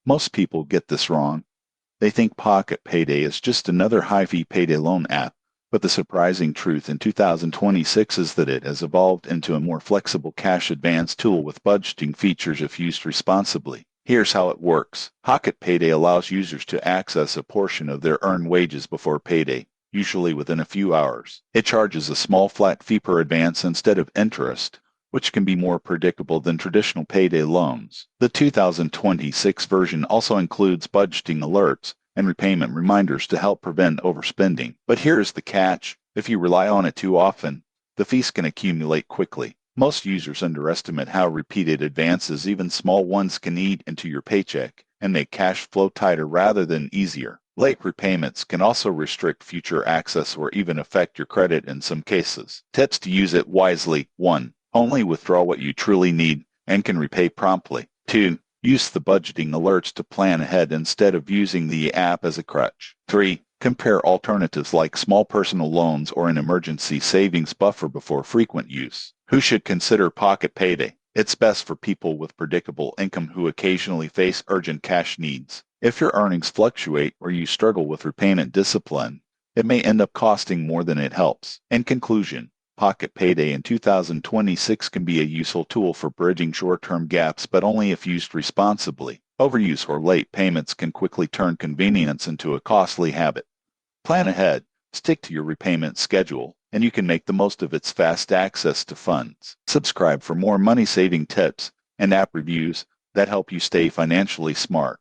Most people get this wrong. They think Pocket Payday is just another high-fee payday loan app, but the surprising truth in 2026 is that it has evolved into a more flexible cash advance tool with budgeting features if used responsibly. Here's how it works. Pocket Payday allows users to access a portion of their earned wages before payday, usually within a few hours. It charges a small flat fee per advance instead of interest, which can be more predictable than traditional payday loans. The 2026 version also includes budgeting alerts and repayment reminders to help prevent overspending. But here's the catch. If you rely on it too often, the fees can accumulate quickly. Most users underestimate how repeated advances, even small ones, can eat into your paycheck and make cash flow tighter rather than easier. Late repayments can also restrict future access or even affect your credit in some cases. Tips to use it wisely. 1. Only withdraw what you truly need and can repay promptly. 2. Use the budgeting alerts to plan ahead instead of using the app as a crutch. 3. Compare alternatives like small personal loans or an emergency savings buffer before frequent use. Who should consider Pocket Payday? It's best for people with predictable income who occasionally face urgent cash needs. If your earnings fluctuate or you struggle with repayment discipline, it may end up costing more than it helps. In conclusion, Pocket Payday in 2026 can be a useful tool for bridging short-term gaps, but only if used responsibly. Overuse or late payments can quickly turn convenience into a costly habit. Plan ahead, stick to your repayment schedule, and you can make the most of its fast access to funds. Subscribe for more money-saving tips and app reviews that help you stay financially smart.